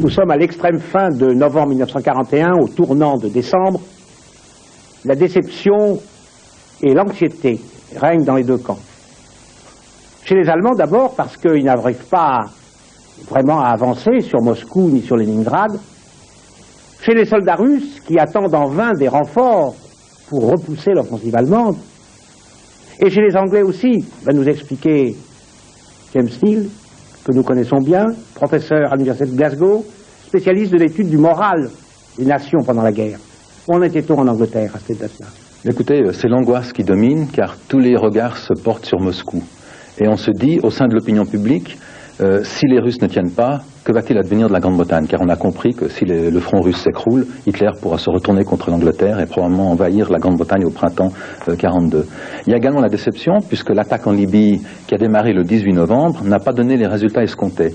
Nous sommes à l'extrême fin de novembre 1941, au tournant de décembre. La déception et l'anxiété règnent dans les deux camps. Chez les Allemands d'abord parce qu'ils n'arrivent pas vraiment à avancer sur Moscou ni sur Leningrad. Chez les soldats russes qui attendent en vain des renforts pour repousser l'offensive allemande. Et chez les Anglais aussi, va nous expliquer James Steele, que nous connaissons bien, professeur à l'université de Glasgow, spécialiste de l'étude du moral des nations pendant la guerre. Où en était-on en Angleterre à cette date-là? Écoutez, c'est l'angoisse qui domine, car tous les regards se portent sur Moscou. Et on se dit, au sein de l'opinion publique, si les Russes ne tiennent pas, que va-t-il advenir de la Grande-Bretagne? Car on a compris que si le front russe s'écroule, Hitler pourra se retourner contre l'Angleterre et probablement envahir la Grande-Bretagne au printemps 42. Il y a également la déception, puisque l'attaque en Libye, qui a démarré le 18 novembre, n'a pas donné les résultats escomptés.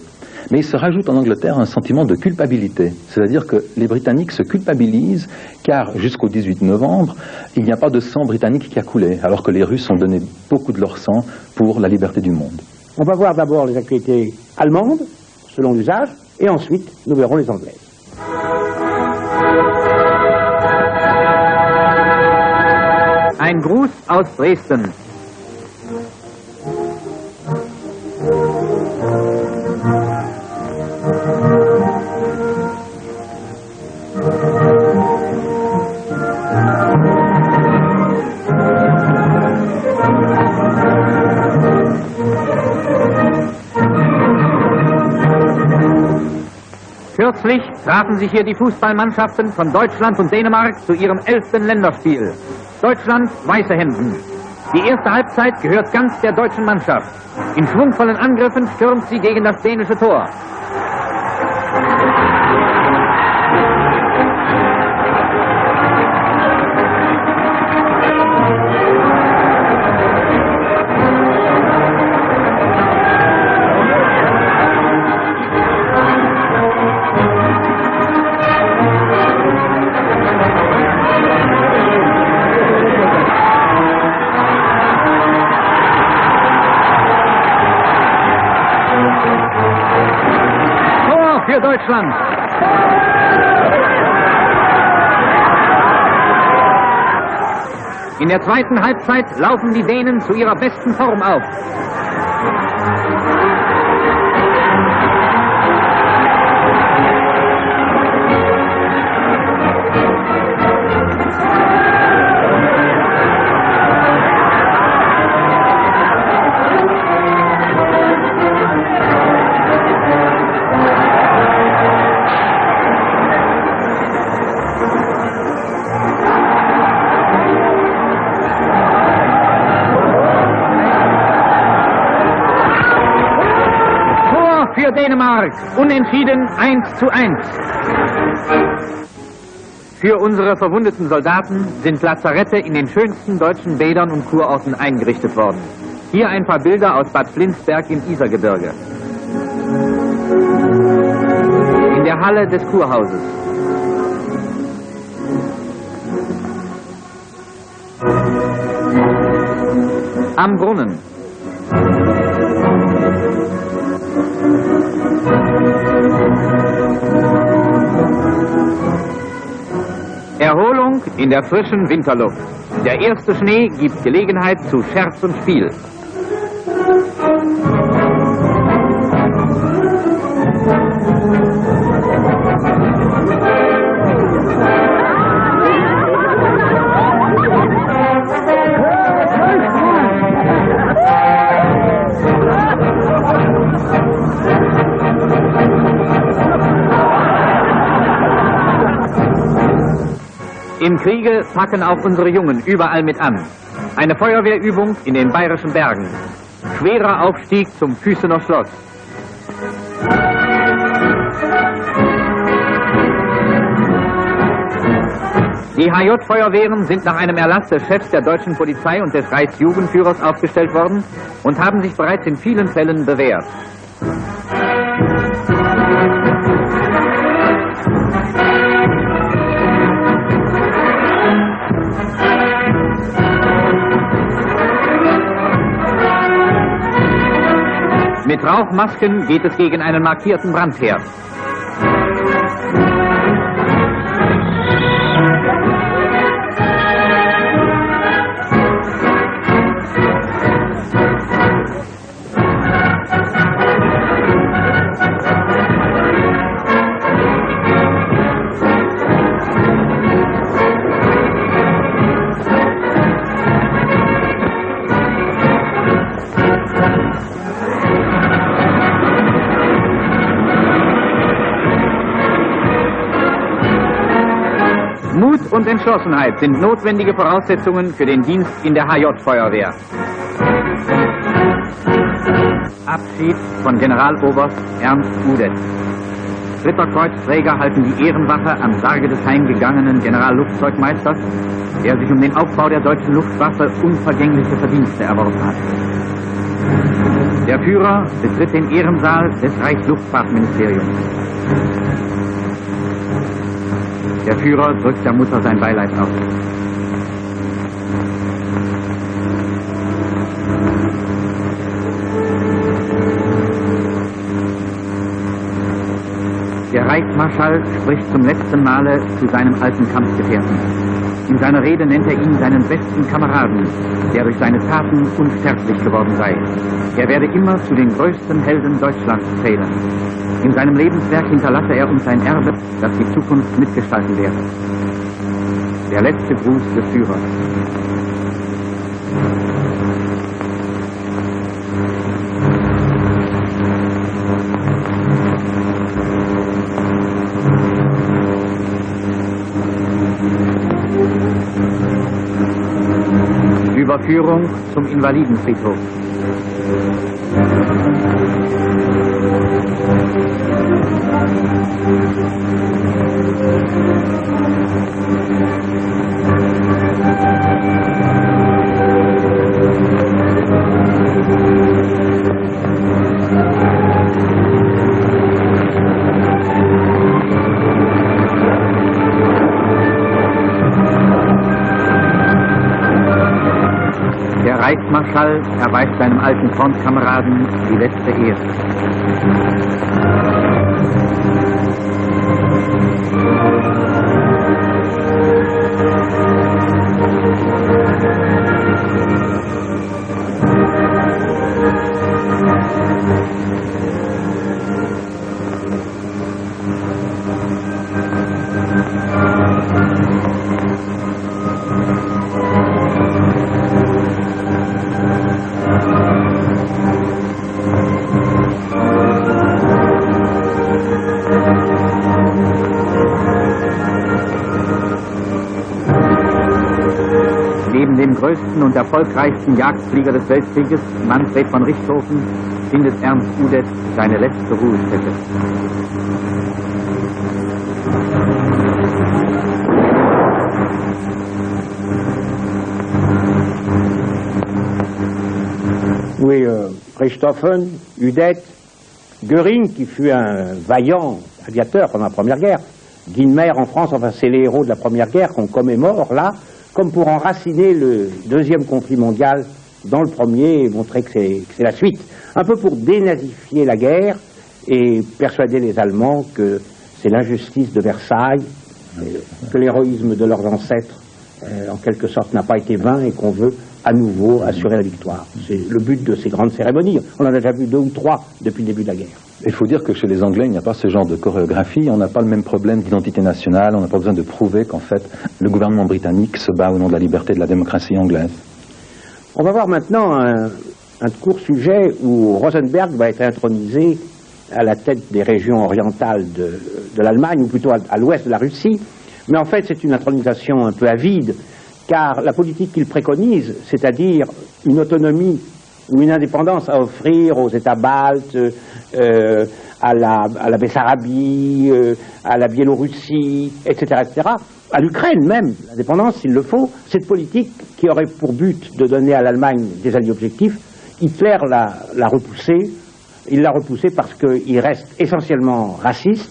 Mais il se rajoute en Angleterre un sentiment de culpabilité. C'est-à-dire que les Britanniques se culpabilisent, car jusqu'au 18 novembre, il n'y a pas de sang britannique qui a coulé, alors que les Russes ont donné beaucoup de leur sang pour la liberté du monde. On va voir d'abord les actualités allemandes, selon l'usage, et ensuite nous verrons les anglaises. Ein Gruß aus Dresden. Kürzlich trafen sich hier die Fußballmannschaften von Deutschland und Dänemark zu ihrem 11. Länderspiel. Deutschland, weiße Hemden. Die erste Halbzeit gehört ganz der deutschen Mannschaft. In schwungvollen Angriffen stürmt sie gegen das dänische Tor. Für Deutschland. In der zweiten Halbzeit laufen die Dänen zu ihrer besten Form auf. Für Dänemark, unentschieden 1:1. Für unsere verwundeten Soldaten sind Lazarette in den schönsten deutschen Bädern und Kurorten eingerichtet worden. Hier ein paar Bilder aus Bad Flinsberg im Isergebirge. In der Halle des Kurhauses. Am Brunnen. Erholung in der frischen Winterluft. Der erste Schnee gibt Gelegenheit zu Scherz und Spiel. Im Kriege packen auch unsere Jungen überall mit an. Eine Feuerwehrübung in den bayerischen Bergen. Schwerer Aufstieg zum Füßener Schloss. Die HJ-Feuerwehren sind nach einem Erlass des Chefs der deutschen Polizei und des Reichsjugendführers aufgestellt worden und haben sich bereits in vielen Fällen bewährt. Mit Rauchmasken geht es gegen einen markierten Brandherd. Mut und Entschlossenheit sind notwendige Voraussetzungen für den Dienst in der HJ-Feuerwehr. Abschied von Generaloberst Ernst Udet. Ritterkreuzträger halten die Ehrenwache am Sarge des heimgegangenen Generalluftzeugmeisters, der sich um den Aufbau der deutschen Luftwaffe unvergängliche Verdienste erworben hat. Der Führer betritt den Ehrensaal des Reichsluftfahrtministeriums. Der Führer drückt der Mutter sein Beileid aus. Der Reichsmarschall spricht zum letzten Male zu seinem alten Kampfgefährten. In seiner Rede nennt er ihn seinen besten Kameraden, der durch seine Taten unsterblich geworden sei. Er werde immer zu den größten Helden Deutschlands zählen. In seinem Lebenswerk hinterlasse er uns ein Erbe, das die Zukunft mitgestalten werde. Der letzte Gruß des Führers. Überführung zum Invalidenfriedhof. Der Reichsmarschall erweist seinem alten Frontkameraden die letzte Ehre. Neben dem größten und erfolgreichsten Jagdflieger des Weltkrieges, Manfred von Richthofen, findet Ernst Udet seine letzte Ruhestätte. Oui, Richthofen, Udet, Göring, qui fut un vaillant aviateur pendant la Première Guerre, Guynemer en France, enfin c'est les héros de la Première Guerre qu'on commémore là, comme pour enraciner le deuxième conflit mondial dans le premier et montrer que c'est la suite. Un peu pour dénazifier la guerre et persuader les Allemands que c'est l'injustice de Versailles, que l'héroïsme de leurs ancêtres, en quelque sorte, n'a pas été vain et qu'on veut à nouveau assurer la victoire. C'est le but de ces grandes cérémonies. On en a déjà vu 2 ou 3 depuis le début de la guerre. Il faut dire que chez les Anglais, il n'y a pas ce genre de chorégraphie, on n'a pas le même problème d'identité nationale, on n'a pas besoin de prouver qu'en fait, le gouvernement britannique se bat au nom de la liberté et de la démocratie anglaise. On va voir maintenant un court sujet où Rosenberg va être intronisé à la tête des régions orientales de l'Allemagne, ou plutôt à l'ouest de la Russie, Mais en fait, c'est une intronisation un peu avide, car la politique qu'il préconise, c'est-à-dire une autonomie ou une indépendance à offrir aux États baltes, à la Bessarabie, à la Biélorussie, etc., à l'Ukraine même, l'indépendance s'il le faut, cette politique qui aurait pour but de donner à l'Allemagne des alliés objectifs, Hitler l'a repoussée. Il l'a repoussée parce qu'il reste essentiellement raciste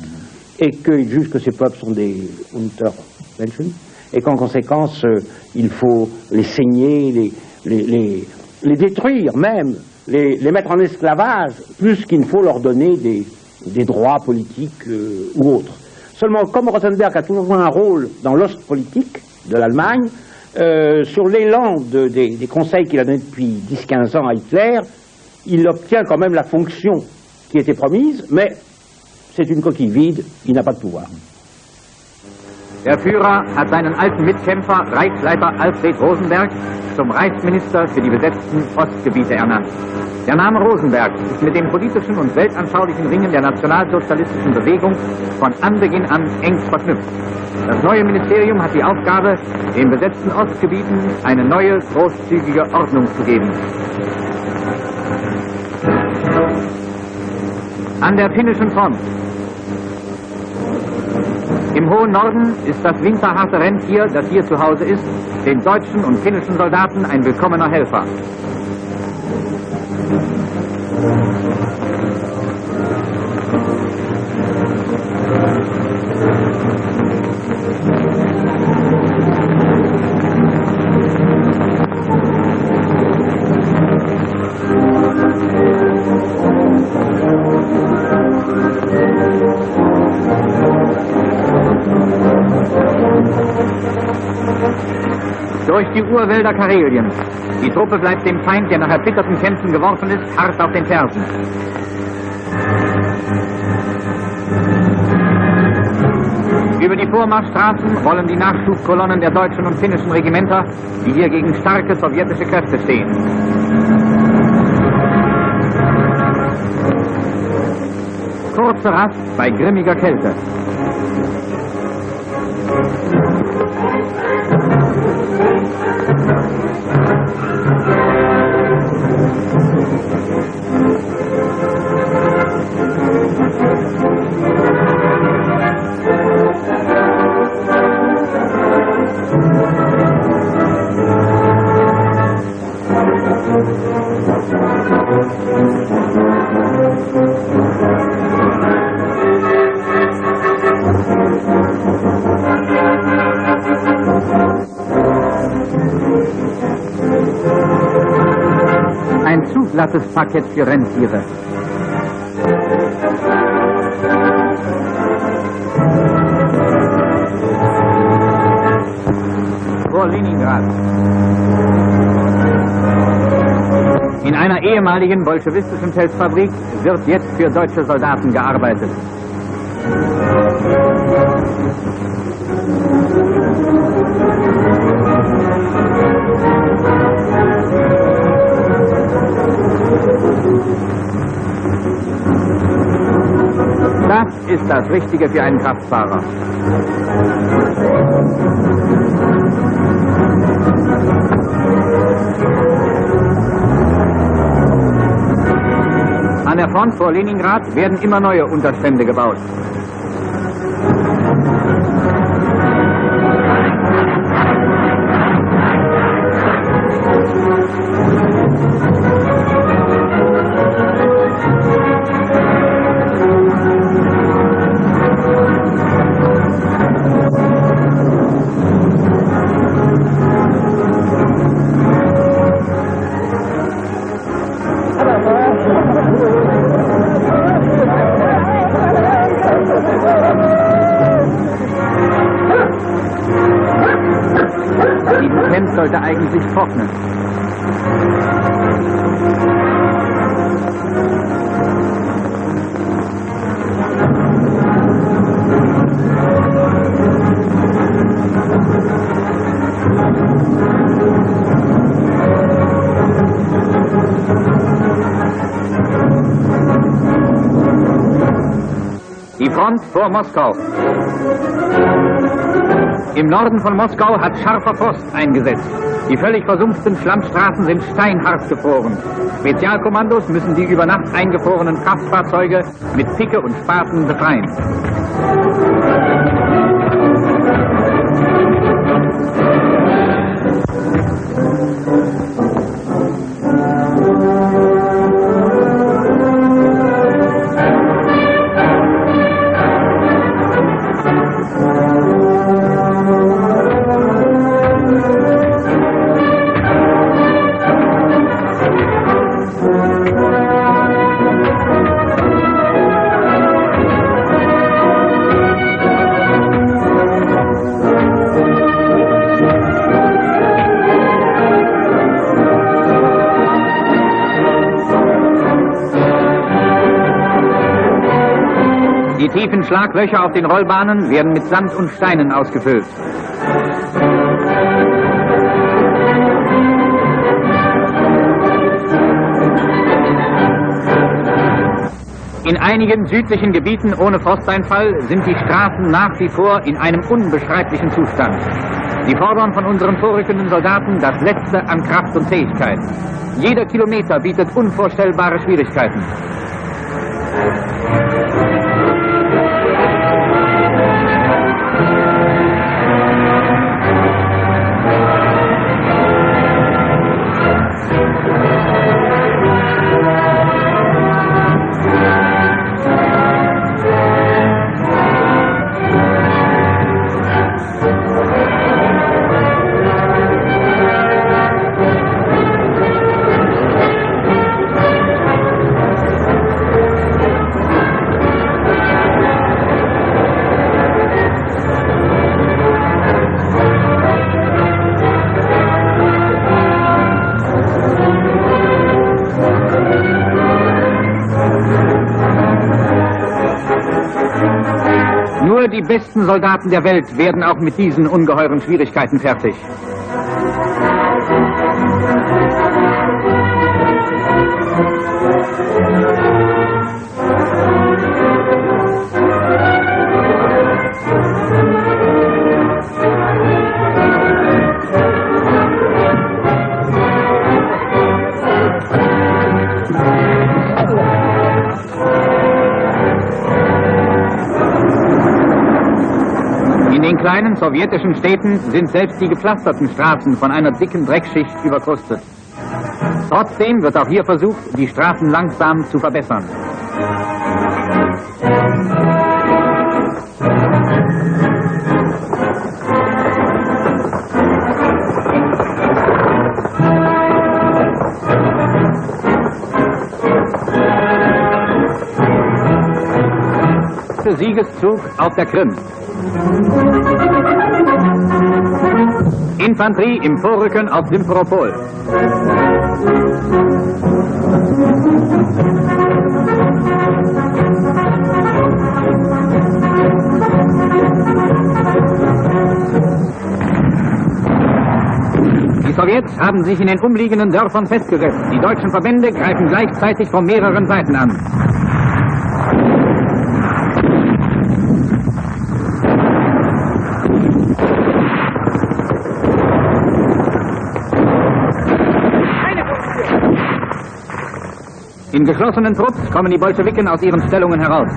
et qu'il juge que ces peuples sont des Untermenschen et qu'en conséquence il faut les saigner, les détruire même, les mettre en esclavage, plus qu'il ne faut leur donner des droits politiques ou autres. Seulement, comme Rosenberg a toujours joué un rôle dans l'Ostpolitik de l'Allemagne, sur l'élan des conseils qu'il a donnés depuis 10-15 ans à Hitler, il obtient quand même la fonction qui était promise, mais c'est une coquille vide, il n'a pas de pouvoir. Der Führer hat seinen alten Mitkämpfer, Reichsleiter Alfred Rosenberg, zum Reichsminister für die besetzten Ostgebiete ernannt. Der Name Rosenberg ist mit den politischen und weltanschaulichen Ringen der nationalsozialistischen Bewegung von Anbeginn an eng verknüpft. Das neue Ministerium hat die Aufgabe, den besetzten Ostgebieten eine neue, großzügige Ordnung zu geben. An der finnischen Front. Im hohen Norden ist das winterharte Rentier, das hier zu Hause ist, den deutschen und finnischen Soldaten ein willkommener Helfer. Durch die Urwälder Kareliens. Die Truppe bleibt dem Feind, der nach erbitterten Kämpfen geworfen ist, hart auf den Fersen. Über die Vormarschstraßen rollen die Nachschubkolonnen der deutschen und finnischen Regimenter, die hier gegen starke sowjetische Kräfte stehen. Kurze Rast bei grimmiger Kälte. Ein zu glattes Parkett für Rentiere. Vor Leningrad. In einer ehemaligen bolschewistischen Felsfabrik wird jetzt für deutsche Soldaten gearbeitet. Das ist das Richtige für einen Kraftfahrer. An der Front vor Leningrad werden immer neue Unterstände gebaut. Dieses Hemd sollte eigentlich trocknen. Die Front vor Moskau. Im Norden von Moskau hat scharfer Frost eingesetzt. Die völlig versumpften Schlammstraßen sind steinhart gefroren. Spezialkommandos müssen die über Nacht eingefrorenen Kraftfahrzeuge mit Picke und Spaten befreien. Die tiefen Schlaglöcher auf den Rollbahnen werden mit Sand und Steinen ausgefüllt. In einigen südlichen Gebieten ohne Frosteinfall sind die Straßen nach wie vor in einem unbeschreiblichen Zustand. Sie fordern von unseren vorrückenden Soldaten das Letzte an Kraft und Fähigkeit. Jeder Kilometer bietet unvorstellbare Schwierigkeiten. Nur die besten Soldaten der Welt werden auch mit diesen ungeheuren Schwierigkeiten fertig. In den kleinen sowjetischen Städten sind selbst die gepflasterten Straßen von einer dicken Dreckschicht überkrustet. Trotzdem wird auch hier versucht, die Straßen langsam zu verbessern. Siegeszug auf der Krim. Infanterie im Vorrücken auf Simferopol. Die Sowjets haben sich in den umliegenden Dörfern festgesetzt. Die deutschen Verbände greifen gleichzeitig von mehreren Seiten an. In geschlossenen Trupps kommen die Bolschewiken aus ihren Stellungen heraus.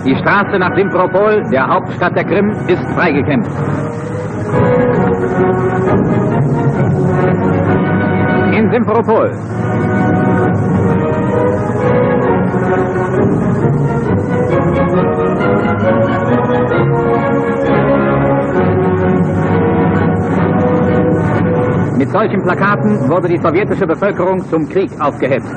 Die Straße nach Simferopol, der Hauptstadt der Krim, ist freigekämpft. In Simferopol. Mit solchen Plakaten wurde die sowjetische Bevölkerung zum Krieg aufgehetzt.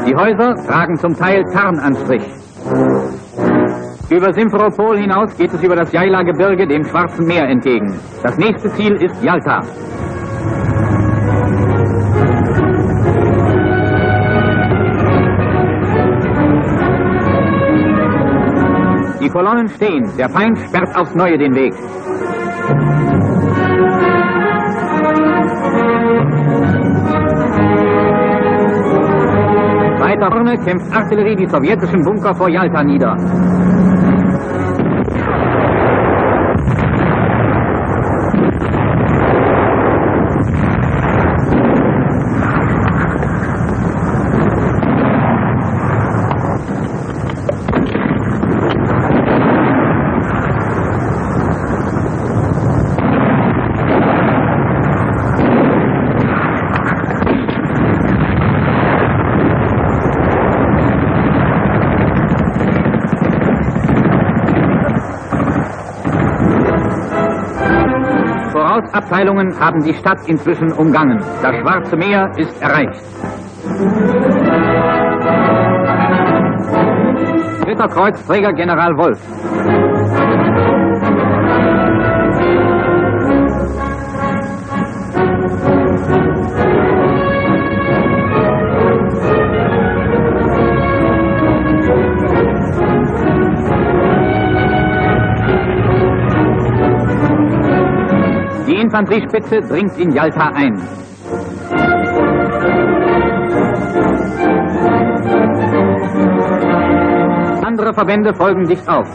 Die Häuser tragen zum Teil Tarnanstrich. Über Simferopol hinaus geht es über das Jaila-Gebirge dem Schwarzen Meer entgegen. Das nächste Ziel ist Jalta. Die Kolonnen stehen, der Feind sperrt aufs Neue den Weg. Weiter vorne kämpft Artillerie die sowjetischen Bunker vor Jalta nieder. Abteilungen haben die Stadt inzwischen umgangen. Das Schwarze Meer ist erreicht. Dritter Kreuzträger General Wolf. Die Infanteriespitze dringt in Jalta ein. Andere Verbände folgen dicht auf.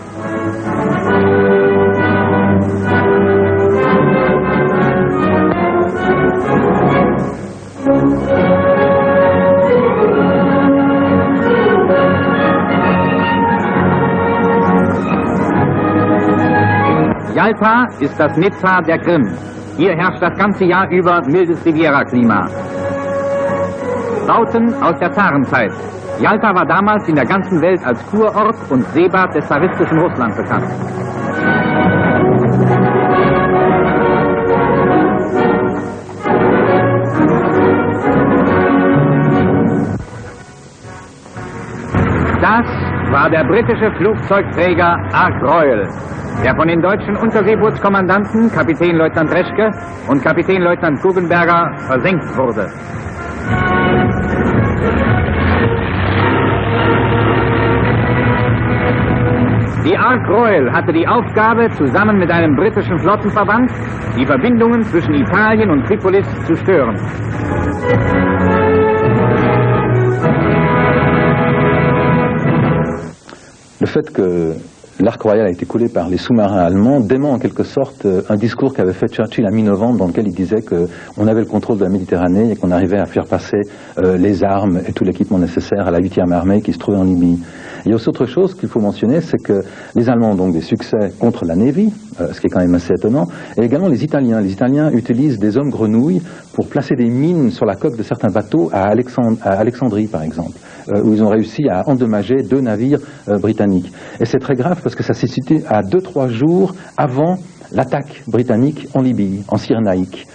Jalta ist das Nizza der Krim. Hier herrscht das ganze Jahr über mildes Riviera-Klima. Bauten aus der Zarenzeit. Jalta war damals in der ganzen Welt als Kurort und Seebad des zaristischen Russland bekannt. Das war der britische Flugzeugträger Ark Royal, der von den deutschen Unterseebootskommandanten Kapitänleutnant Reschke und Kapitänleutnant Guggenberger versenkt wurde. Die Ark Royal hatte die Aufgabe, zusammen mit einem britischen Flottenverband die Verbindungen zwischen Italien und Tripolis zu stören. Le fait que l'Ark Royal a été coulé par les sous-marins allemands dément en quelque sorte un discours qu'avait fait Churchill à mi-novembre dans lequel il disait qu'on avait le contrôle de la Méditerranée et qu'on arrivait à faire passer les armes et tout l'équipement nécessaire à la 8e armée qui se trouvait en Libye. Il y a aussi autre chose qu'il faut mentionner, c'est que les Allemands ont donc des succès contre la Navy, ce qui est quand même assez étonnant, et également les Italiens. Les Italiens utilisent des hommes grenouilles pour placer des mines sur la coque de certains bateaux à Alexandrie par exemple, où ils ont réussi à endommager 2 navires britanniques. Et c'est très grave parce que ça s'est situé à 2-3 jours avant l'attaque britannique en Libye, en Cyrénaïque.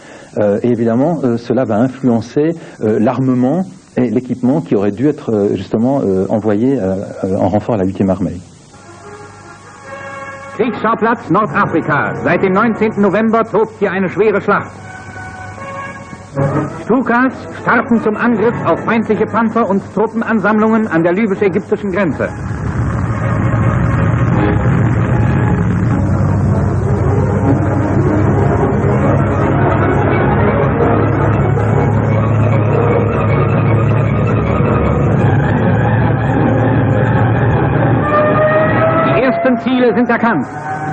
Et évidemment, cela va influencer l'armement et l'équipement qui aurait dû être justement envoyé en renfort à la 8e armée. Kriegsschauplatz Nordafrika. Seit dem 19. November tobt hier eine schwere Schlacht. Stukas starten zum Angriff auf feindliche Panzer und Truppenansammlungen an der libysch-ägyptischen Grenze. Ziele sind erkannt.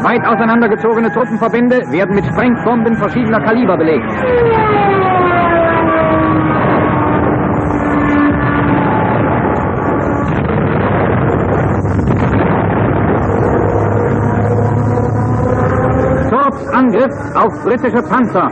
Weit auseinandergezogene Truppenverbände werden mit Sprengbomben verschiedener Kaliber belegt. Thorps Angriff auf britische Panzer.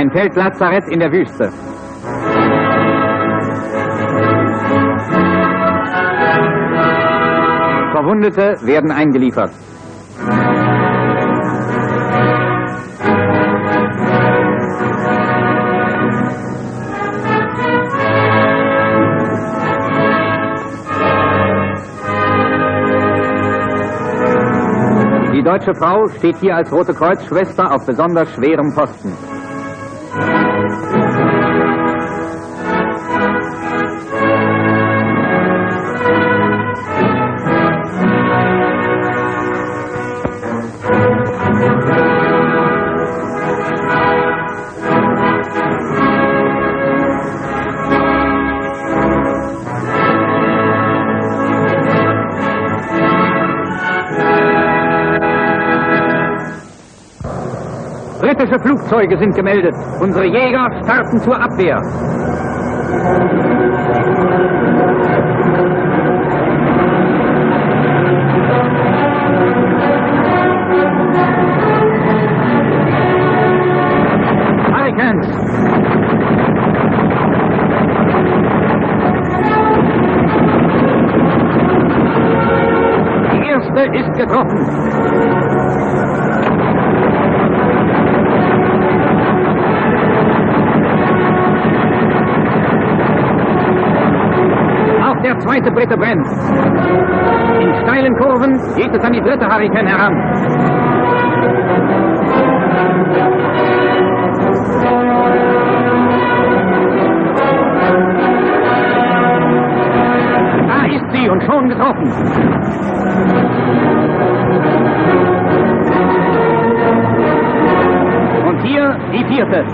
Ein Feldlazarett in der Wüste. Verwundete werden eingeliefert. Die deutsche Frau steht hier als Rote Kreuz-Schwester auf besonders schwerem Posten. Britische Flugzeuge sind gemeldet. Unsere Jäger starten zur Abwehr. Hurricanes. Die erste ist getroffen. Der zweite Brite brennt. In steilen Kurven geht es an die dritte Hurrikan heran. Da ist sie und schon getroffen. Und hier die vierte.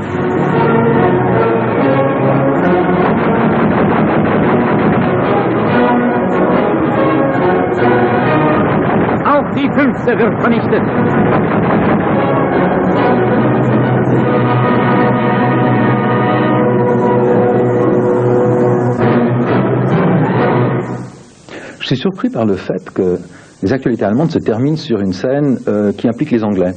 Auch die fünfte wird vernichtet. Je suis surpris par le fait que les actualités allemandes se terminent sur une scène qui implique les Anglais.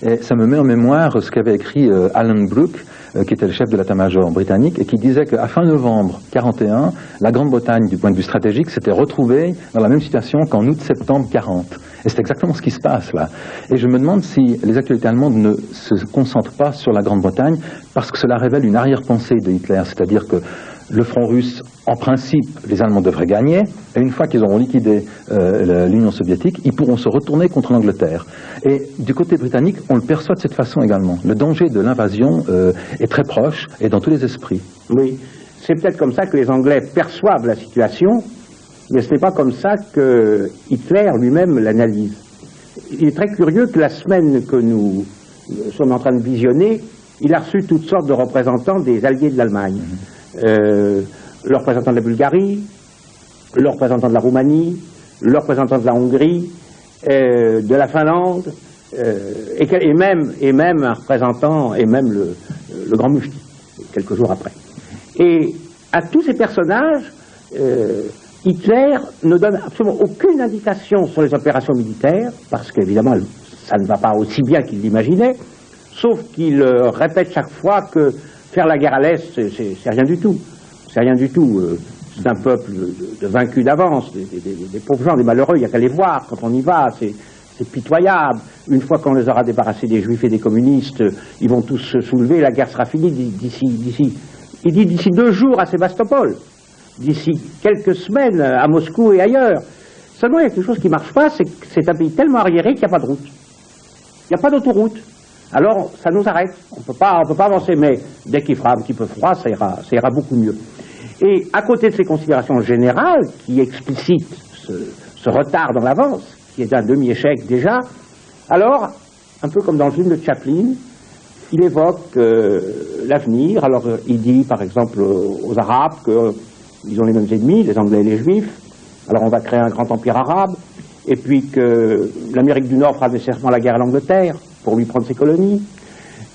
Et ça me met en mémoire ce qu'avait écrit Alan Brooke, qui était le chef de l'état-major britannique, et qui disait qu'à fin novembre 1941, la Grande-Bretagne, du point de vue stratégique, s'était retrouvée dans la même situation qu'en août-septembre 1940. Et c'est exactement ce qui se passe là. Et je me demande si les actualités allemandes ne se concentrent pas sur la Grande-Bretagne, parce que cela révèle une arrière-pensée de Hitler, c'est-à-dire que le front russe, en principe, les Allemands devraient gagner, et une fois qu'ils auront liquidé l'Union soviétique, ils pourront se retourner contre l'Angleterre. Et du côté britannique, on le perçoit de cette façon également. Le danger de l'invasion est très proche et dans tous les esprits. Oui, c'est peut-être comme ça que les Anglais perçoivent la situation, mais ce n'est pas comme ça que Hitler lui-même l'analyse. Il est très curieux que la semaine que nous sommes en train de visionner, il a reçu toutes sortes de représentants des alliés de l'Allemagne. Le représentant de la Bulgarie, le représentant de la Roumanie, le représentant de la Hongrie, de la Finlande, et même un représentant, et même le grand mufti, quelques jours après. Et à tous ces personnages, Hitler ne donne absolument aucune indication sur les opérations militaires, parce qu'évidemment, ça ne va pas aussi bien qu'il l'imaginait, sauf qu'il répète chaque fois que faire la guerre à l'Est, c'est rien du tout. C'est rien du tout. C'est un peuple de vaincus d'avance, des pauvres gens, des malheureux, il n'y a qu'à les voir quand on y va, c'est pitoyable. Une fois qu'on les aura débarrassés des juifs et des communistes, ils vont tous se soulever, la guerre sera finie il dit d'ici 2 jours à Sébastopol, d'ici quelques semaines à Moscou et ailleurs. Seulement, il y a quelque chose qui ne marche pas, c'est que c'est un pays tellement arriéré qu'il n'y a pas de route. Il n'y a pas d'autoroute. Alors, ça nous arrête. On ne peut pas avancer, mais dès qu'il fera un petit peu froid, ça ira beaucoup mieux. Et à côté de ces considérations générales, qui explicitent ce retard dans l'avance, qui est un demi-échec déjà, alors, un peu comme dans le film de Chaplin, il évoque l'avenir. Alors, il dit, par exemple, aux Arabes qu'ils ont les mêmes ennemis, les Anglais et les Juifs. Alors, on va créer un grand empire arabe, et puis que l'Amérique du Nord fera nécessairement la guerre à l'Angleterre pour lui prendre ses colonies,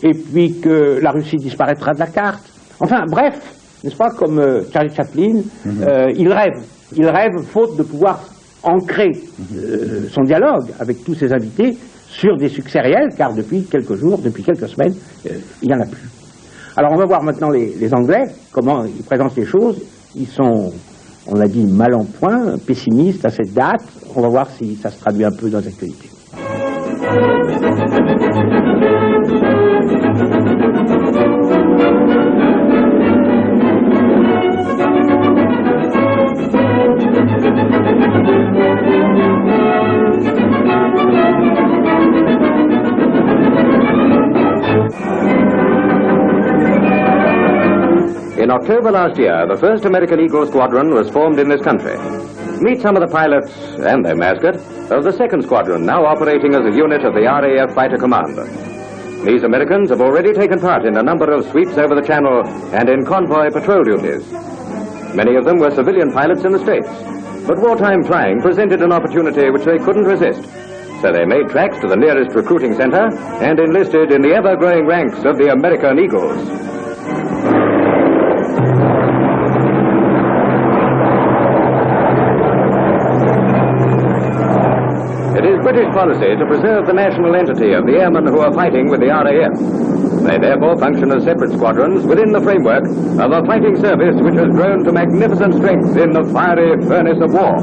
et puis que la Russie disparaîtra de la carte. Enfin, bref, n'est-ce pas, comme Charlie Chaplin, il rêve, faute de pouvoir ancrer son dialogue avec tous ses invités sur des succès réels, car depuis quelques jours, depuis quelques semaines, il n'y en a plus. Alors on va voir maintenant les Anglais, comment ils présentent les choses. Ils sont, on l'a dit, mal en point, pessimistes à cette date. On va voir si ça se traduit un peu dans l'actualité. In October last year, the first American Eagle Squadron was formed in this country. Meet some of the pilots and their mascot of the 2nd Squadron, now operating as a unit of the RAF Fighter Command. These Americans have already taken part in a number of sweeps over the Channel and in convoy patrol duties. Many of them were civilian pilots in the States, but wartime flying presented an opportunity which they couldn't resist. So they made tracks to the nearest recruiting center and enlisted in the ever-growing ranks of the American Eagles. It is British policy to preserve the national entity of the airmen who are fighting with the RAF. They therefore function as separate squadrons within the framework of a fighting service which has grown to magnificent strength in the fiery furnace of war.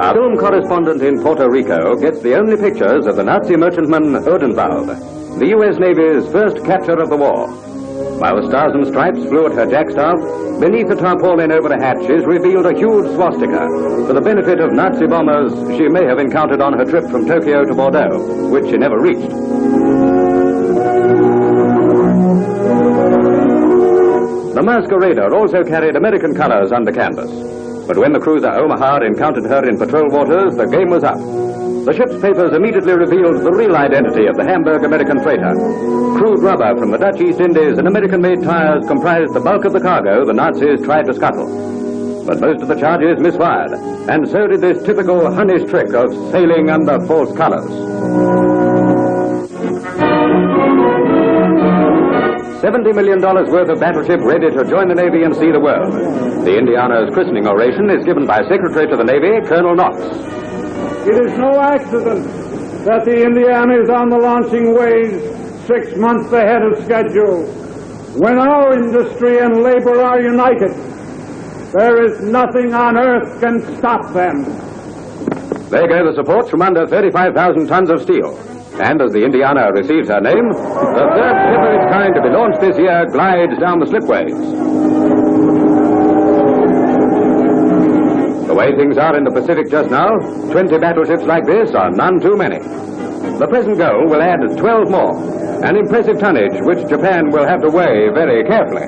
Our film correspondent in Puerto Rico gets the only pictures of the Nazi merchantman Odenwald, the U.S. Navy's first capture of the war. While the Stars and Stripes flew at her jackstaff, beneath the tarpaulin over the hatch is revealed a huge swastika for the benefit of Nazi bombers she may have encountered on her trip from Tokyo to Bordeaux, which she never reached. The Masquerader also carried American colors under canvas, but when the cruiser Omaha encountered her in patrol waters, the game was up. The ship's papers immediately revealed the real identity of the Hamburg American freighter. Crude rubber from the Dutch East Indies and American-made tires comprised the bulk of the cargo the Nazis tried to scuttle. But most of the charges misfired, and so did this typical Hunnish trick of sailing under false colors. $70 million worth of battleship ready to join the Navy and see the world. The Indiana's christening oration is given by Secretary to the Navy, Colonel Knox. It is no accident that the Indiana is on the launching ways 6 months ahead of schedule. When our industry and labor are united, there is nothing on earth can stop them. There go the supports from under 35,000 tons of steel. And as the Indiana receives her name, the third ship of its kind to be launched this year glides down the slipways. The way things are in the Pacific just now, 20 battleships like this are none too many. The present goal will add 12 more, an impressive tonnage which Japan will have to weigh very carefully.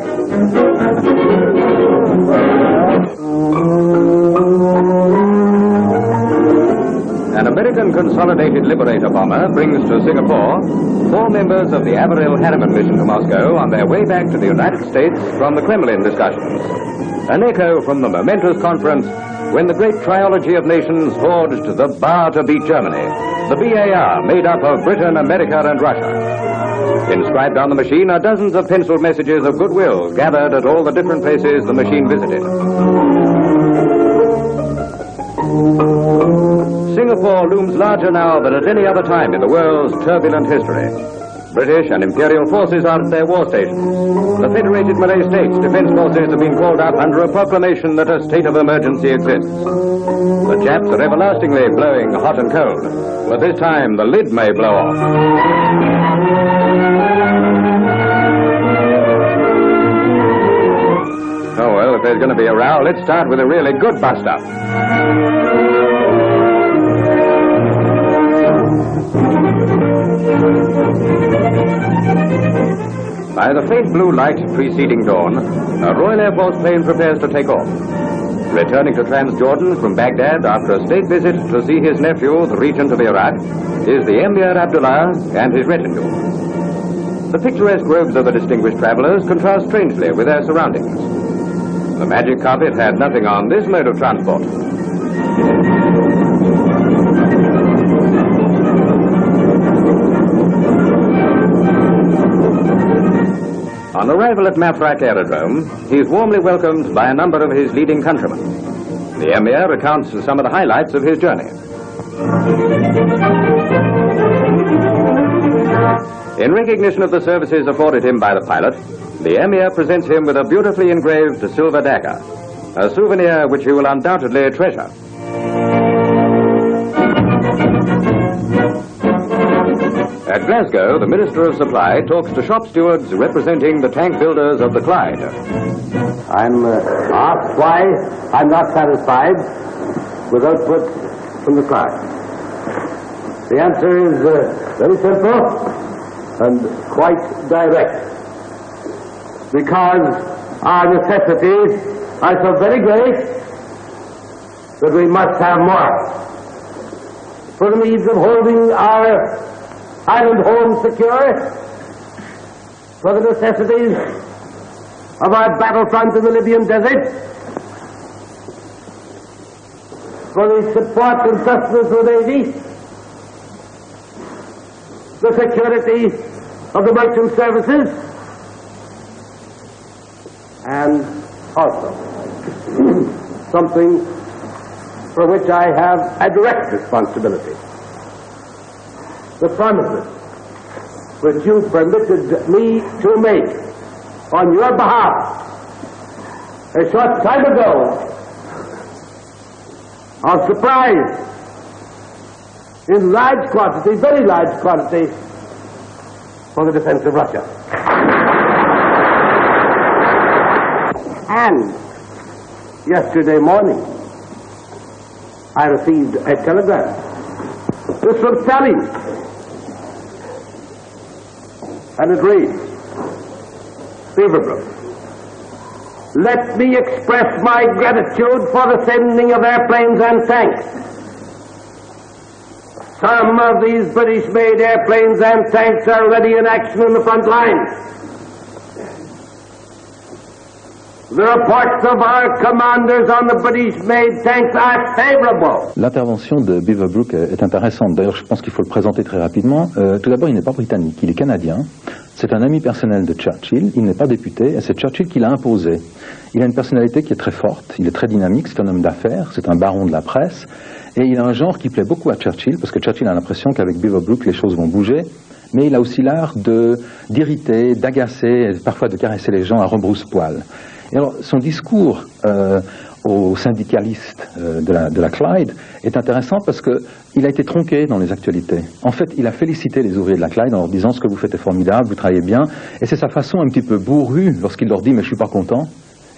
An American Consolidated Liberator bomber brings to Singapore 4 members of the Averell Harriman mission to Moscow on their way back to the United States from the Kremlin discussions. An echo from the momentous conference when the great trilogy of nations forged the bar to beat Germany, the BAR made up of Britain, America, and Russia. Inscribed on the machine are dozens of penciled messages of goodwill gathered at all the different places the machine visited. Singapore looms larger now than at any other time in the world's turbulent history. British and Imperial forces are at their war stations. The Federated Malay States Defense Forces have been called up under a proclamation that a state of emergency exists. The Japs are everlastingly blowing hot and cold, but this time the lid may blow off. Oh, well, if there's going to be a row, let's start with a really good bust-up. By the faint blue light preceding dawn, a Royal Air Force plane prepares to take off. Returning to Transjordan from Baghdad after a state visit to see his nephew, the regent of Iraq, is the Emir Abdullah and his retinue. The picturesque robes of the distinguished travelers contrast strangely with their surroundings. The magic carpet had nothing on this mode of transport. On arrival at Mafraq Aerodrome, he is warmly welcomed by a number of his leading countrymen. The Emir recounts some of the highlights of his journey. In recognition of the services afforded him by the pilot, the Emir presents him with a beautifully engraved silver dagger, a souvenir which he will undoubtedly treasure. At Glasgow, the Minister of Supply talks to shop stewards representing the tank builders of the Clyde. I'm asked why I'm not satisfied with output from the Clyde. The answer is very simple and quite direct. Because our necessities are so very great that we must have more. For the means of holding our island home secure, for the necessities of our battlefront in the Libyan desert, for the support and sustenance of the Navy, the security of the merchant services, and also something for which I have a direct responsibility. The promises which you permitted me to make on your behalf a short time ago of supplies in large quantity, very large quantity, for the defense of Russia. And yesterday morning, I received a telegram. This from Stalin. And it reads, Beaverbrook, let me express my gratitude for the sending of airplanes and tanks. Some of these British-made airplanes and tanks are already in action in the front lines. The reports of our commanders on the British-made tanks are favorable. L'intervention de Beaverbrook est intéressante. D'ailleurs, je pense qu'il faut le présenter très rapidement. Tout d'abord, il n'est pas britannique, il est canadien. C'est un ami personnel de Churchill. Il n'est pas député, et c'est Churchill qui l'a imposé. Il a une personnalité qui est très forte, il est très dynamique, c'est un homme d'affaires, c'est un baron de la presse, et il a un genre qui plaît beaucoup à Churchill, parce que Churchill a l'impression qu'avec Beaverbrook, les choses vont bouger. Mais il a aussi l'art d'irriter, d'agacer, parfois de caresser les gens à rebrousse-poil. Et alors, son discours aux syndicalistes de la Clyde est intéressant parce qu'il a été tronqué dans les actualités. En fait, il a félicité les ouvriers de la Clyde en leur disant « ce que vous faites est formidable, vous travaillez bien ». Et c'est sa façon un petit peu bourrue lorsqu'il leur dit « mais je suis pas content ».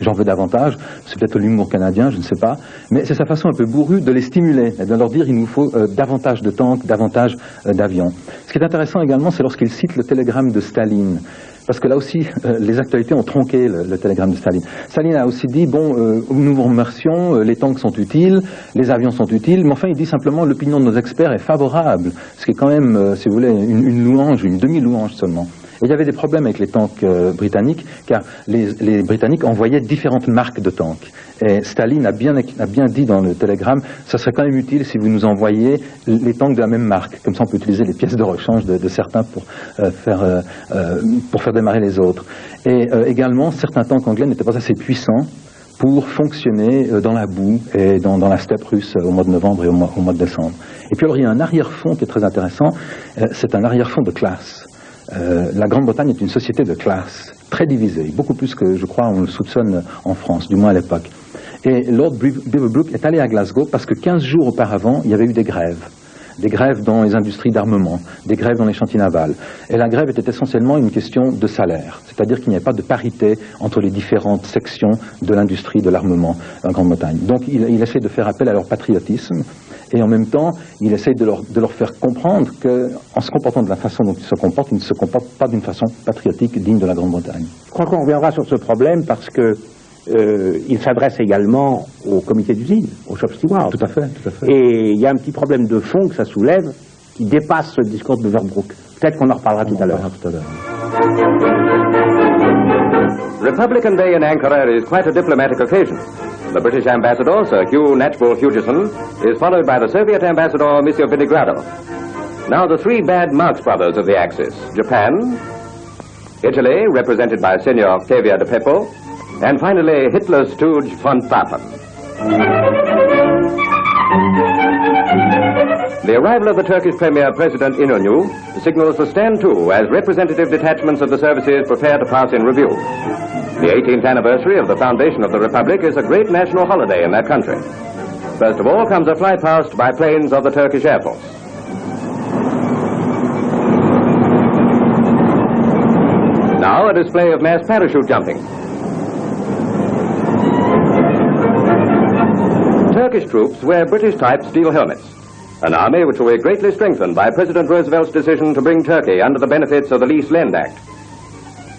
J'en veux davantage, c'est peut-être l'humour canadien, je ne sais pas, mais c'est sa façon un peu bourrue de les stimuler, et de leur dire il nous faut davantage de tanks, davantage d'avions. Ce qui est intéressant également, c'est lorsqu'il cite le télégramme de Staline, parce que là aussi, les actualités ont tronqué le télégramme de Staline. Staline a aussi dit, bon, nous vous remercions, les tanks sont utiles, les avions sont utiles, mais enfin il dit simplement l'opinion de nos experts est favorable, ce qui est quand même, si vous voulez, une louange, une demi-louange seulement. Et il y avait des problèmes avec les tanks britanniques, car les Britanniques envoyaient différentes marques de tanks. Et Staline a bien dit dans le télégramme, ça serait quand même utile si vous nous envoyiez les tanks de la même marque. Comme ça, on peut utiliser les pièces de rechange de certains pour faire démarrer les autres. Et également, certains tanks anglais n'étaient pas assez puissants pour fonctionner dans la boue et dans la steppe russe au mois de novembre et au mois de décembre. Et puis alors, il y a un arrière-fond qui est très intéressant, c'est un arrière-fond de classe. La Grande-Bretagne est une société de classe, très divisée, beaucoup plus que, je crois, on le soupçonne en France, du moins à l'époque. Et Lord Beaverbrook est allé à Glasgow parce que 15 jours auparavant, il y avait eu des grèves dans les industries d'armement, des grèves dans les chantiers navals. Et la grève était essentiellement une question de salaire, c'est-à-dire qu'il n'y avait pas de parité entre les différentes sections de l'industrie de l'armement en Grande-Bretagne. Donc il essaie de faire appel à leur patriotisme, et en même temps, il essaie de leur faire comprendre qu'en se comportant de la façon dont ils se comportent pas d'une façon patriotique digne de la Grande-Bretagne. Je crois qu'on reviendra sur ce problème parce que il s'adresse également au comité d'usine, au shop steward. Tout à fait, tout à fait. Et il y a un petit problème de fond que ça soulève qui dépasse ce discours de Beaverbrook. Peut-être qu'on en reparlera tout à l'heure. Republican Day in Ankara is quite a diplomatic occasion. The British ambassador, Sir Hugh Knatchbull Hugeson, is followed by the Soviet ambassador, Monsieur Vinogradov. Now the three bad Marx brothers of the Axis, Japan, Italy, represented by Signor Octavia de Peppo, and finally Hitler's stooge von Papen. The arrival of the Turkish Premier, President İnönü, signals the stand-to as representative detachments of the services prepare to pass in review. The 18th anniversary of the foundation of the Republic is a great national holiday in that country. First of all comes a flypast by planes of the Turkish Air Force. Now a display of mass parachute jumping. Turkish troops wear British-type steel helmets. An army which will be greatly strengthened by President Roosevelt's decision to bring Turkey under the benefits of the Lease Lend Act.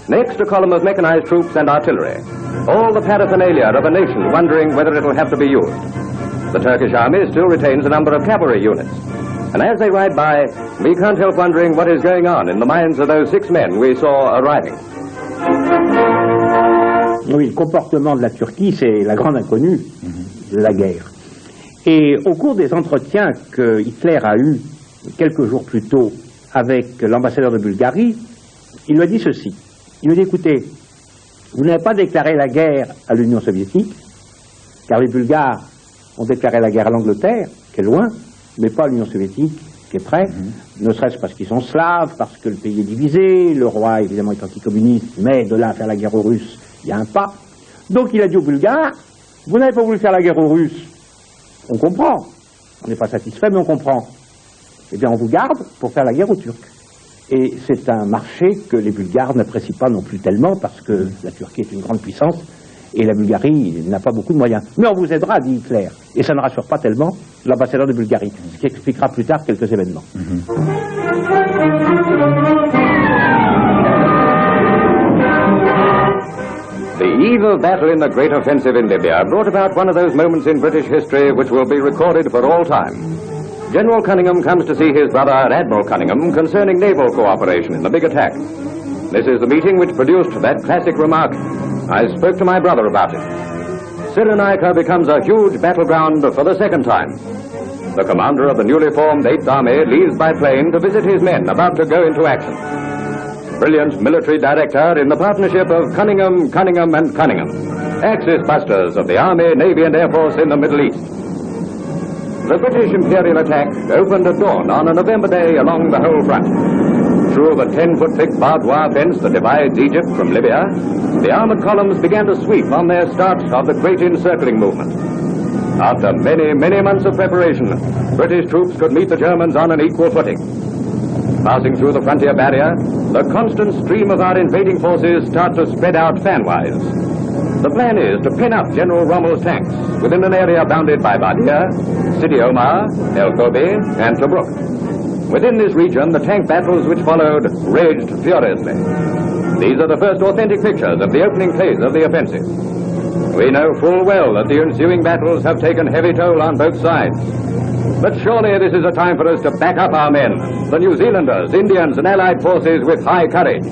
Next, a column of mechanized troops and artillery. All the paraphernalia of a nation wondering whether it will have to be used. The Turkish army still retains a number of cavalry units. And as they ride by, we can't help wondering what is going on in the minds of those 6 men we saw arriving. Oui, le comportement de la Turquie, c'est la grande inconnue de la guerre. Et au cours des entretiens que Hitler a eus quelques jours plus tôt avec l'ambassadeur de Bulgarie, il lui a dit ceci. Il lui a dit, écoutez, vous n'avez pas déclaré la guerre à l'Union soviétique, car les Bulgares ont déclaré la guerre à l'Angleterre, qui est loin, mais pas à l'Union soviétique, qui est près, ne serait-ce parce qu'ils sont slaves, parce que le pays est divisé, le roi évidemment est anticommuniste, mais de là à faire la guerre aux Russes, il y a un pas. Donc il a dit aux Bulgares, vous n'avez pas voulu faire la guerre aux Russes, on comprend, on n'est pas satisfait, mais on comprend. Eh bien on vous garde pour faire la guerre aux Turcs. Et c'est un marché que les Bulgares n'apprécient pas non plus tellement, parce que la Turquie est une grande puissance, et la Bulgarie n'a pas beaucoup de moyens. Mais on vous aidera, dit Hitler. Et ça ne rassure pas tellement l'ambassadeur de Bulgarie, ce qui expliquera plus tard quelques événements. The eve of battle in the great offensive in Libya brought about one of those moments in British history which will be recorded for all time. General Cunningham comes to see his brother Admiral Cunningham concerning naval cooperation in the big attack. This is the meeting which produced that classic remark, I spoke to my brother about it. Cyrenaica becomes a huge battleground for the second time. The commander of the newly formed 8th Army leaves by plane to visit his men about to go into action. Brilliant military director in the partnership of Cunningham, Cunningham and Cunningham, axis busters of the Army, Navy and Air Force in the Middle East. The British Imperial attack opened at dawn on a November day along the whole front. Through the 10-foot thick barbed wire fence that divides Egypt from Libya, the armored columns began to sweep on their start of the great encircling movement. After many, many months of preparation, British troops could meet the Germans on an equal footing. Passing through the frontier barrier, the constant stream of our invading forces start to spread out fanwise. The plan is to pin up General Rommel's tanks within an area bounded by Badia, Sidi Omar, El Kobi, and Tobruk. Within this region, the tank battles which followed raged furiously. These are the first authentic pictures of the opening phase of the offensive. We know full well that the ensuing battles have taken heavy toll on both sides. But surely this is a time for us to back up our men, the New Zealanders, Indians, and Allied forces with high courage,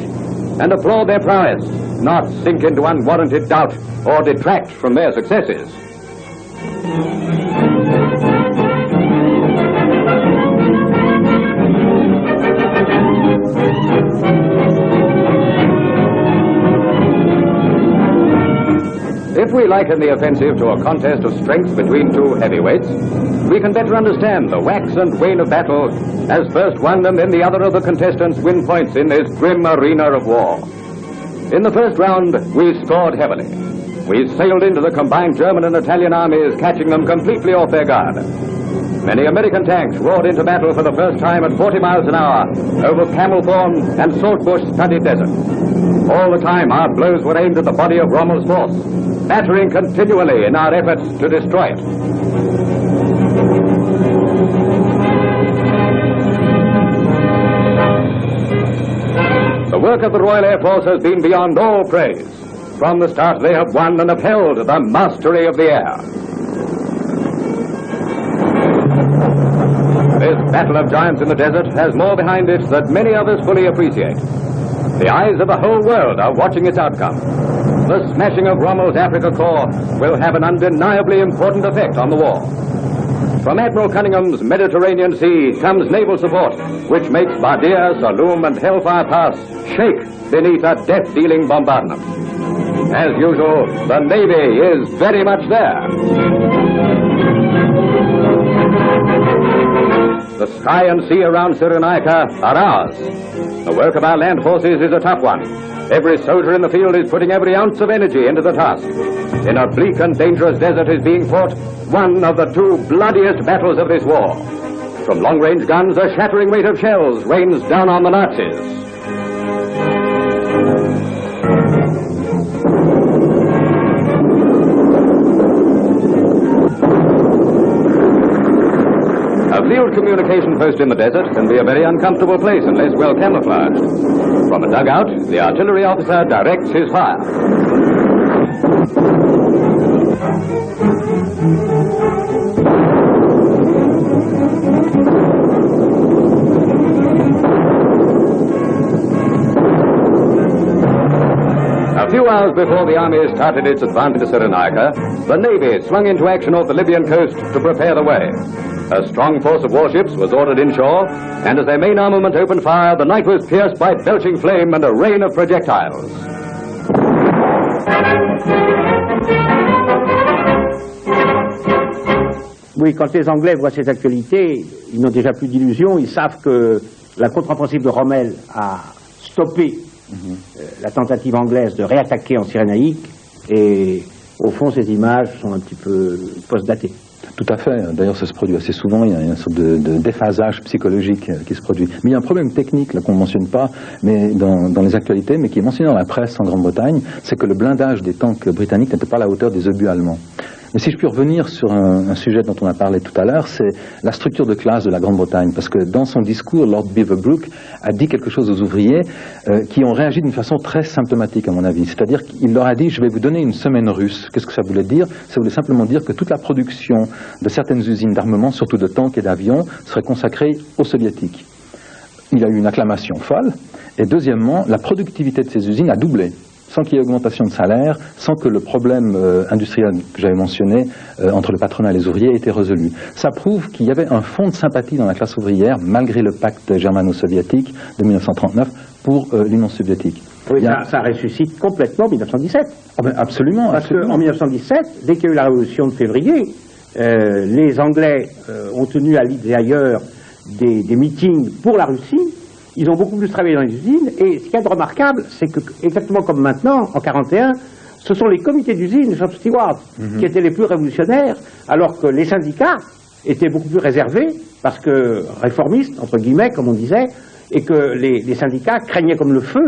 and applaud their prowess, not sink into unwarranted doubt or detract from their successes. If we liken the offensive to a contest of strength between two heavyweights, we can better understand the wax and wane of battle as first one and then the other of the contestants win points in this grim arena of war. In the first round, we scored heavily. We sailed into the combined German and Italian armies, catching them completely off their guard. Many American tanks roared into battle for the first time at 40 miles an hour over camel-thorn and saltbush-studded desert. All the time, our blows were aimed at the body of Rommel's force, battering continually in our efforts to destroy it. The work of the Royal Air Force has been beyond all praise. From the start, they have won and upheld the mastery of the air. This battle of giants in the desert has more behind it than many others fully appreciate. The eyes of the whole world are watching its outcome. The smashing of Rommel's Africa Corps will have an undeniably important effect on the war. From Admiral Cunningham's Mediterranean Sea comes naval support, which makes Badia, Saloum, and Hellfire Pass shake beneath a death-dealing bombardment. As usual, the Navy is very much there. The The sky and sea around Cyrenaica are ours. The work of our land forces is a tough one. Every soldier in the field is putting every ounce of energy into the task. In a bleak and dangerous desert is being fought one of the two bloodiest battles of this war. From long-range guns, a shattering weight of shells rains down on the Nazis. A field communication post in the desert can be a very uncomfortable place unless well camouflaged. From a dugout, the artillery officer directs his fire. A few hours before the army started its advance to Cyrenaica, the Navy swung into action off the Libyan coast to prepare the way. A strong force of warships was ordered inshore, and as their main armament opened fire, the night was pierced by belching flame and a rain of projectiles. Oui, quand les Anglais voient ces actualités, ils n'ont déjà plus d'illusions, ils savent que la contre-offensive de Rommel a stoppé la tentative anglaise de réattaquer en Cyrénaïque, et au fond ces images sont un petit peu post-datées. Tout à fait. D'ailleurs, ça se produit assez souvent. Il y a une sorte de déphasage psychologique qui se produit. Mais il y a un problème technique là qu'on ne mentionne pas, mais dans les actualités, mais qui est mentionné dans la presse en Grande-Bretagne, c'est que le blindage des tanks britanniques n'était pas à la hauteur des obus allemands. Mais si je puis revenir sur un sujet dont on a parlé tout à l'heure, c'est la structure de classe de la Grande-Bretagne. Parce que dans son discours, Lord Beaverbrook a dit quelque chose aux ouvriers qui ont réagi d'une façon très symptomatique, à mon avis. C'est-à-dire qu'il leur a dit « je vais vous donner une semaine russe ». Qu'est-ce que ça voulait dire? Ça voulait simplement dire que toute la production de certaines usines d'armement, surtout de tanks et d'avions, serait consacrée aux soviétiques. Il a eu une acclamation folle. Et deuxièmement, la productivité de ces usines a doublé, sans qu'il y ait augmentation de salaire, sans que le problème industriel que j'avais mentionné entre le patronat et les ouvriers ait été résolu. Ça prouve qu'il y avait un fond de sympathie dans la classe ouvrière, malgré le pacte germano-soviétique de 1939, pour l'Union soviétique. Oui, ça ressuscite complètement 1917. Oh ben absolument. Parce qu'en 1917, dès qu'il y a eu la révolution de février, les Anglais ont tenu à Leeds et ailleurs des meetings pour la Russie. Ils ont beaucoup plus travaillé dans les usines, et ce qu'il y a de remarquable, c'est que, exactement comme maintenant, en 1941, ce sont les comités d'usine, les shop stewards, qui étaient les plus révolutionnaires, alors que les syndicats étaient beaucoup plus réservés, parce que réformistes, entre guillemets, comme on disait, et que les syndicats craignaient comme le feu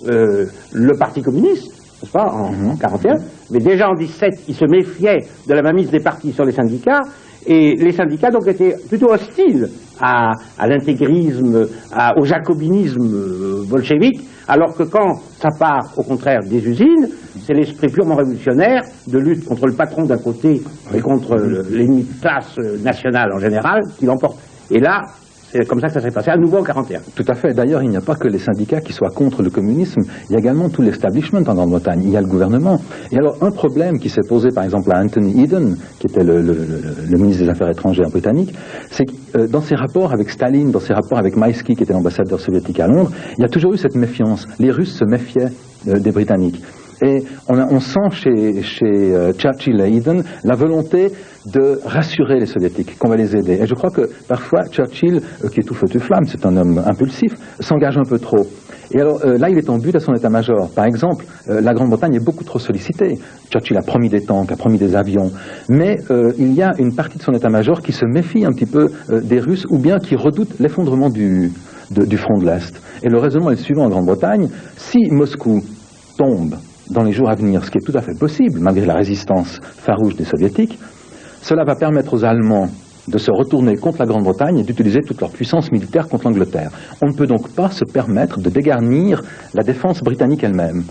le Parti communiste, n'est-ce pas, en 1941, mais déjà en 1917, ils se méfiaient de la mainmise des partis sur les syndicats, et les syndicats donc étaient plutôt hostiles à l'intégrisme, au jacobinisme bolchevique, alors que quand ça part au contraire des usines, c'est l'esprit purement révolutionnaire de lutte contre le patron d'un côté et contre l'ennemi de classe nationale en général qui l'emporte. Et là, c'est comme ça que ça s'est passé à nouveau en 1941. Tout à fait. D'ailleurs, il n'y a pas que les syndicats qui soient contre le communisme, il y a également tout l'establishment en Grande-Bretagne, il y a le gouvernement. Et alors, un problème qui s'est posé par exemple à Anthony Eden, qui était le ministre des Affaires étrangères britannique, c'est que dans ses rapports avec Staline, dans ses rapports avec Maïski, qui était l'ambassadeur soviétique à Londres, il y a toujours eu cette méfiance. Les Russes se méfiaient des Britanniques. Et on sent chez Churchill et Eden la volonté de rassurer les Soviétiques, qu'on va les aider. Et je crois que parfois Churchill, qui est tout feu tout flamme, c'est un homme impulsif, s'engage un peu trop. Et alors là, il est en but à son état-major. Par exemple, la Grande-Bretagne est beaucoup trop sollicitée. Churchill a promis des tanks, a promis des avions. Mais il y a une partie de son état-major qui se méfie un petit peu des Russes, ou bien qui redoute l'effondrement du front de l'Est. Et le raisonnement est le suivant en Grande-Bretagne. Si Moscou tombe dans les jours à venir, ce qui est tout à fait possible, malgré la résistance farouche des Soviétiques, cela va permettre aux Allemands de se retourner contre la Grande-Bretagne et d'utiliser toute leur puissance militaire contre l'Angleterre. On ne peut donc pas se permettre de dégarnir la défense britannique elle-même.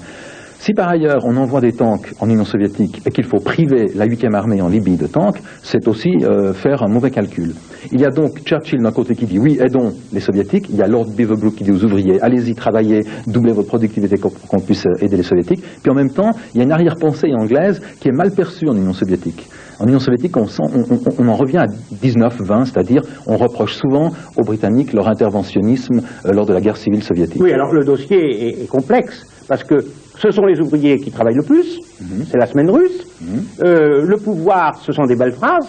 Si par ailleurs on envoie des tanks en Union soviétique et qu'il faut priver la 8e armée en Libye de tanks, c'est aussi faire un mauvais calcul. Il y a donc Churchill d'un côté qui dit oui, aidons les soviétiques, il y a Lord Beaverbrook qui dit aux ouvriers, allez-y, travaillez, doublez votre productivité qu'on puisse aider les soviétiques, puis en même temps, il y a une arrière-pensée anglaise qui est mal perçue en Union soviétique. En Union soviétique, on en revient à 19-20, c'est-à-dire on reproche souvent aux Britanniques leur interventionnisme lors de la guerre civile soviétique. Oui, alors le dossier est complexe, parce que ce sont les ouvriers qui travaillent le plus, c'est la semaine russe, le pouvoir, ce sont des belles phrases,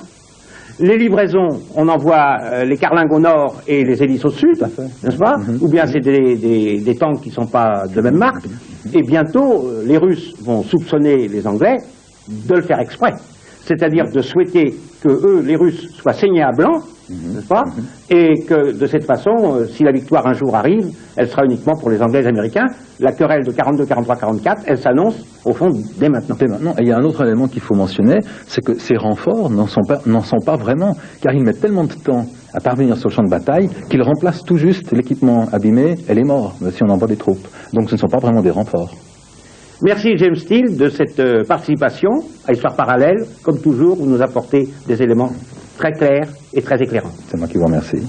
Les livraisons, on envoie les carlingues au nord et les hélices au sud, n'est-ce pas? Ou bien c'est des tanks qui ne sont pas de même marque. Et bientôt, les Russes vont soupçonner les Anglais de le faire exprès. C'est-à-dire de souhaiter que eux, les Russes, soient saignés à blanc, n'est-ce pas? Et que de cette façon, si la victoire un jour arrive, elle sera uniquement pour les Anglais et les Américains. La querelle de 42, 43, 44, elle s'annonce au fond dès maintenant. Dès maintenant. Et il y a un autre élément qu'il faut mentionner, c'est que ces renforts n'en sont pas vraiment, car ils mettent tellement de temps à parvenir sur le champ de bataille qu'ils remplacent tout juste l'équipement abîmé et les morts, si on envoie des troupes. Donc ce ne sont pas vraiment des renforts. Merci James Steele de cette participation à Histoire parallèle. Comme toujours, vous nous apportez des éléments très clairs et très éclairants. C'est moi qui vous remercie.